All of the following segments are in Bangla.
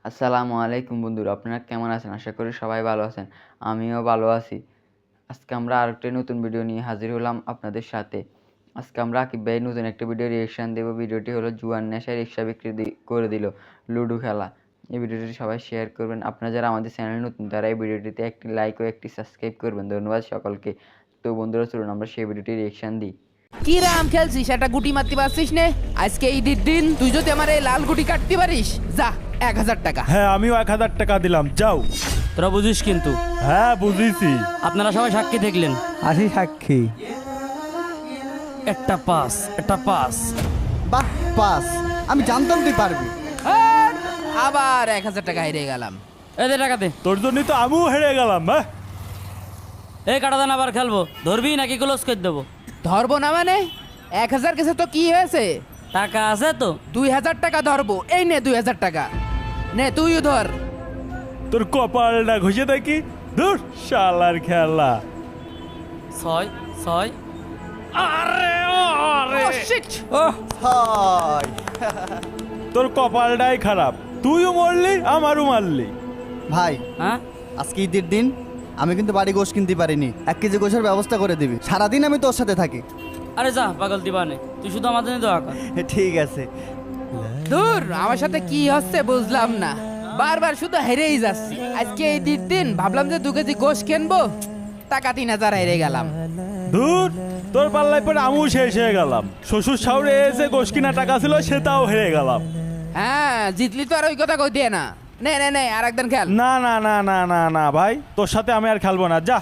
আসসালামু আলাইকুম বন্ধুরা, আপনারা কেমন আছেন? আশা করি সবাই ভালো আছেন। আমিও ভালো আছি। আজকে আমরা আরেকটি নতুন ভিডিও নিয়ে হাজির হলাম আপনাদের সাথে। আজকে আমরা আকিব ভাইয়ের নতুন একটা ভিডিও রিঅ্যাকশন দেব। ভিডিওটি হলো জুয়ার নেশায় রিক্সা বিক্রি করে দিল লুডো খেলা। এই ভিডিওটি সবাই শেয়ার করবেন। আপনারা যারা আমাদের চ্যানেল নতুন তারা এই ভিডিওটিতে একটি লাইক ও একটি সাবস্ক্রাইব করবেন। ধন্যবাদ সকলকে। তো বন্ধুরা চলুন আমরা সেই ভিডিওটি রিঅ্যাকশন দিই। কি রাম খেলছিস? একটা গুটি মারতে পারছিস নে? আজকে ঈদের দিন তুই যদি আমার এই লাল গুটি কাটতে পারিস, যা 1000 টাকা। হ্যাঁ, আমিও 1000 টাকা দিলাম, যাও। তোরা বুঝিস কিন্তু। হ্যাঁ, বুঝেছি। আপনারা সবাই সাক্ষী দেখলেন। আসি সাক্ষী। একটা পাস। বাহ, পাস। আমি জানতাম তুই পারবি। আর আবার 1000 টাকা হেরে গেলাম। এদের টাকাতে তোর জন্যই তো আমিও হেরে গেলাম। হ্যাঁ, এই কাটাদান আবার খেলবো। ধরবি নাকি ক্লোজ করে দেবো? ধরবো না মানে? 1000 কেসে তো কি হয়েছে? টাকা আছে তো? 2000 টাকা ধরবো। এই নে 2000 টাকা নে, তুইও ধর। তোর কপালটা ঘষে দেখি। ধুর, শালার খেলা। 6 আরে Oh, shit! হাই তোর কপালটাই খারাপ। তুইও মরলি, আমারও মারলি। ভাই, হ্যাঁ, আজকে ঈদের দিন আমি কিন্তু বাড়ি গোশ কিনতে পারিনি। 1 কেজি গোশের ব্যবস্থা করে দিবি। সারাদিন আমি তোর সাথে থাকি। আরে যা পাগল দিবানে, তুই শুধু আমাদের নিয়ে দোয়া কর। ঠিক আছে। দূর, আমার সাথে কি হচ্ছে বুঝলাম না। বারবার শুধু হেরেই যাচ্ছি। আজকে ঈদের দিন ভাবলাম যে 2 কেজি গোশ কিনবো, টাকা 3000 হেরে গেলাম। ধুর, তোর পাল্লায় পরে আমিও শেষ হয়ে গেলাম। শ্বশুর শাশুড়ি এসে গোশ কিনা টাকা ছিল, সেটাও হেরে গেলাম। হ্যাঁ, জিতলি তো আর ওই কথা কই দিয়ে না। নে আর একদিন খেল। না না না না না না ভাই, তোর সাথে আমি আর খেলবো না, যা।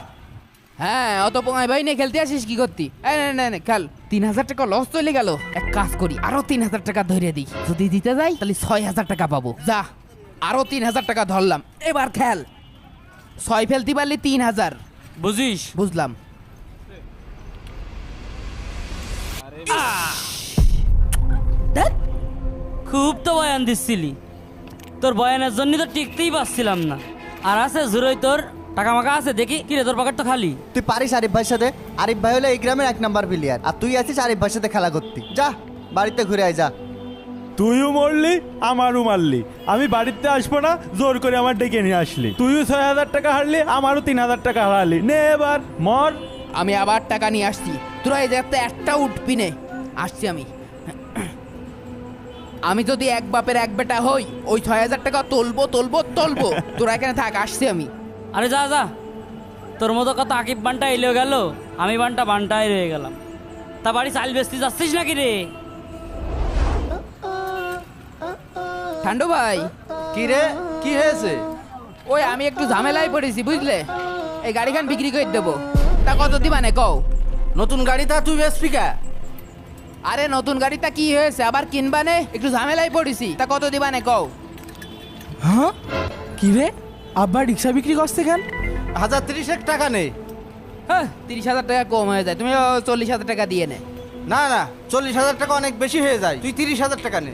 হ্যাঁ, অত পোঙায় ভাই নিয়ে খেলতে আসিস কি করতি? নে খেল। 3000 টাকা লস চলে গেল। এক কাজ করি, আরো 3000 টাকা ধরে দিই। যদি দিতে যাই তাহলে 6000 টাকা পাবো। যা, আরো 3000 টাকা ধরলাম। এবার খেল। 6 ফেলতে পারলি 3000। বুঝিস? বুঝলাম। ধ্যাৎ, খুব তো বয়ান দিচ্ছিলি। তোর বয়ানের জন্য তো টিকতেই পারছিলাম না। আর আছে জুরোই তোর টাকা মাকা আছে দেখি। কিরে তোর পকেট তো খালি। তুই পারিস আরিফ ভাইয়ের সাথে? আরিফ ভাই হলো এই গ্রামের 1 নাম্বার প্লেয়ার, আর তুই আছিস আরিফ ভাইয়ের সাথে খেলা করতি। যা, বাড়িতে ঘুরে আয়, যা। তুইও মরলি, আমারও মারলি। আমি বাড়িতে আসবো না, জোর করে আমার ডেকে নিয়ে আসলি। তুইও 6000 টাকা হারলি, আমারও 3000 টাকা হারালি। নে এবার মর। আমি আবার টাকা নিয়ে আসছি। তোরা এই জায়গাতে একটা উঠবি নে। আসছি আমি। আমি যদি এক বাপের এক বেটা হই, ওই 6000 টাকা তুলবো। তোরা এখানে থাক, আসছি আমি। আরে যা তোর মতো কত আকিব বানটা এলেও গেল, আমি বানটাই রয়ে গেলাম। তা বাড়ি চাল বেচতে যাচ্ছিস নাকি রে? ঠান্ডু ভাই, কি রে, কি হয়েছে? ওই আমি একটু ঝামেলায় পড়েছি বুঝলে। এই গাড়িখান বিক্রি করে দেবো। তা কত দিবানে কও? নতুন গাড়িটা তুই বেচবি কা? আরে নতুন গাড়িটা কি হয়েছে, আবার কিনবানে? একটু ঝামেলায় পড়েছি। তা কত দিবানে কও? হ্যাঁ, কি রে আব্বা রিক্সা বিক্রি করছে কেন? 1030 টাকা নেই। হ্যাঁ, 30,000 টাকা কম হয়ে যায়। তুমি 40,000 টাকা দিয়ে নে। না না, 40,000 টাকা অনেক বেশি হয়ে যায়। তুই 30,000 টাকা নে।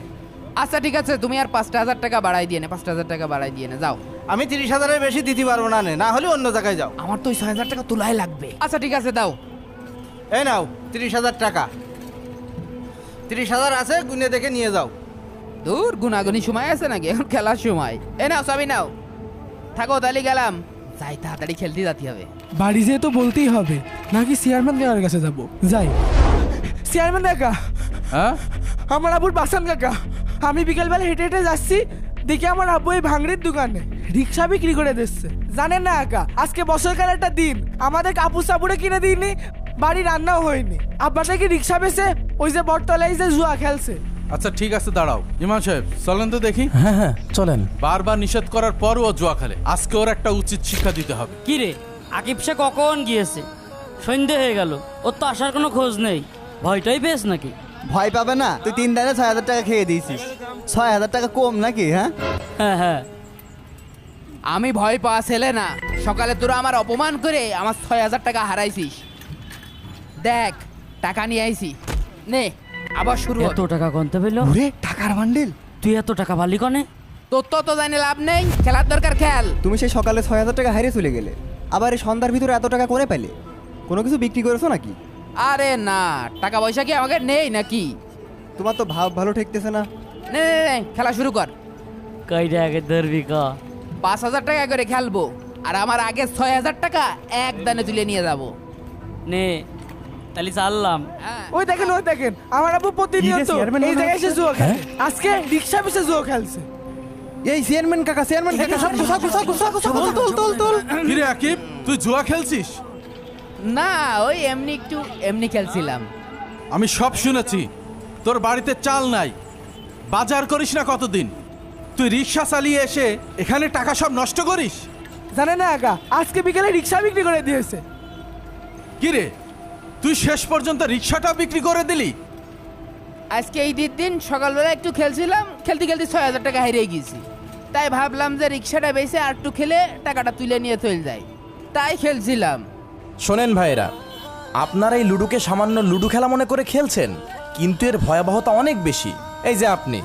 আচ্ছা ঠিক আছে, তুমি আর 5,000 টাকা বাড়াই দিয়ে নে। 5,000 টাকা বাড়াই দিয়ে নে, যাও। আমি 30,000-এর বেশি দিতে পারবো না, না হলে অন্য জায়গায় যাও। আমার তো ওই 6,000 টাকা তোলাই লাগবে। আচ্ছা ঠিক আছে, দাও। এই নাও 30,000 টাকা। 30,000 আছে, গুনে দেখে নিয়ে যাও। দূর, গুনাগুনি সময় আছে নাকি? এখন খেলার সময়। এ নাও, সবই নাও। থাকো, তাহলে গেলাম। যাই, তাড়াতাড়ি খেলতে যেতে হবে। বাড়ি যেয়ে তো বলতেই হবে, নাকি চেয়ারম্যান কাকার কাছে যাব? যাই। চেয়ারম্যান কাকা, হ্যাঁ, আমার আব্বুর বাসান কাকা। আমি বিকেলবেলা হেঁটে হেঁটে যাচ্ছি, দেখি আমার আব্বু এই ভাঙড়ির দোকানে রিক্সা বিক্রি করে দিচ্ছে। জানেন না কাকা, আজকে বছরকার একটা দিন, আমাদের কাপড় চাপুরে কিনে দিইনি, বাড়ি রান্নাও হয়নি। আব্বাটা কি রিক্সা বেচে ওই যে বটতলায় যে জুয়া খেলছে। আচ্ছা ঠিক আছে, দাঁড়াও। ইমাম সাহেব চলেন তো দেখি। হ্যাঁ চলেন। বারবার নিষেধ করার পরও ও জুয়া খেলে। আজকে ওর একটা উচিত শিক্ষা দিতে হবে। কি রে, আকিব সে কখন গিয়েছে? সন্ধ্যে হয়ে গেল, ওর তো আসার কোনো খোঁজ নেই। ভয়টাই পেস নাকি? ভয় পাবে না, তুই 3 দিনে 6,000 টাকা খেয়ে দিয়েছিস। 6,000 টাকা কম নাকি? হ্যাঁ, হ্যাঁ, আমি ভয় পাওয়া ছেলে না। সকালে তোরা আমার অপমান করে আমার 6,000 টাকা হারাইছিস। দেখ, টাকা নিয়ে আইছি। নে, আবার শুরু এত টাকা গনতে পেল? ওরে টাকার বান্ডিল। তুই এত টাকা পালি কনে? তোর তো জানি লাভ নেই। খেলার দরকার খেল। তুমি সেই সকালে 6,000 টাকা হারিয়ে চলে গেলে, আবার এই সন্ধ্যার ভিতরে এত টাকা করে পেলে? কোনো কিছু বিক্রি করেছো নাকি? আরে না, টাকা পয়সা কি আমাকে নেই নাকি? তোমার তো ভাব ভালো ঠেকতেছে না। নে, খেলা শুরু কর। কয় টাকা ধরবি ক 5,000 টাকা করে খেলবো আর আমার আগে 6,000 টাকা এক দানে তুলে নিয়ে যাব। নে তাহলে চাললাম। ওই দেখেন আমার আব্বু প্রতিনিয়ত এই জায়গায় এসে জুয়া খেলে। আজকে রিক্সা পিছে জুয়া খেলছে। এই চেয়ারম্যান কাকা সব তোল কিরে আকিব, তুই জুয়া খেলছিস? না ওই এমনি খেলছিলাম। আমি সব শুনেছি। তোর বাড়িতে চাল নাই, বাজার করিস না কতদিন, তুই রিক্সা চালিয়ে এসে এখানে টাকা সব নষ্ট করিস। জানে না একা আজকে বিকেলে রিক্সা বিক্রি করে দিয়েছে। কিরে তুই শেষ পর্যন্ত রিক্সাটা বিক্রি করে দিলি? আজকে এই দিন সকালবেলা একটু খেলছিলাম, খেলতে 6,000 টাকা হারিয়ে গেছি। তাই ভাবলাম যে রিক্সাটা বেঁচে আর একটু খেলে টাকাটা তুলে নিয়ে চলে যায়, তাই খেলছিলাম। শোনেন ভাইরা, আপনারা এই লুডুকে সামান্য লুডু খেলা মনে করে খেলছেন, কিন্তু এর ভয়াবহতা অনেক বেশি। এই যে আপনি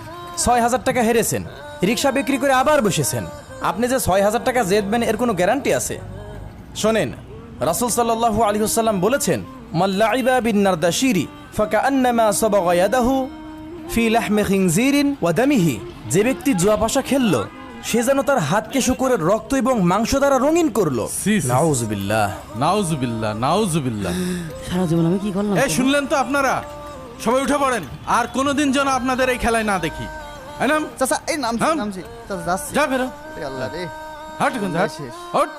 6,000 টাকা হেরেছেন, রিক্সা বিক্রি করে আবার বসেছেন, আপনি যে 6,000 টাকা জিতবেন এর কোনো গ্যারান্টি আছে? শোনেন, রাসূল সাল্লাল্লাহু আলাইহি ওয়াসাল্লাম বলেছেন, মান লাইবা বিন নারদাশিরি ফাকান্নামা সাবাগা ইয়াদাহু ফি লাহমি খিনজিরিন ওয়া দামিহি। যে ব্যক্তি জুয়া পাশা খেললো সে যেন তার হাতকে শুকরের রক্ত এবং মাংস দ্বারা রঙিন করলো। নাউজুবিল্লাহ নাউজুবিল্লাহ নাউজুবিল্লাহ। সারা জীবন আমি কি করলাম? এই শুনলেন তো আপনারা, সবাই উঠে পড়েন, আর কোনোদিন যেন আপনাদের এই খেলায় না দেখি। চাচা এই নামছি নাম? চাচা যাচ্ছি। যা ফেরো, এ আল্লাহ রে হাট কোন শেষ। হাট।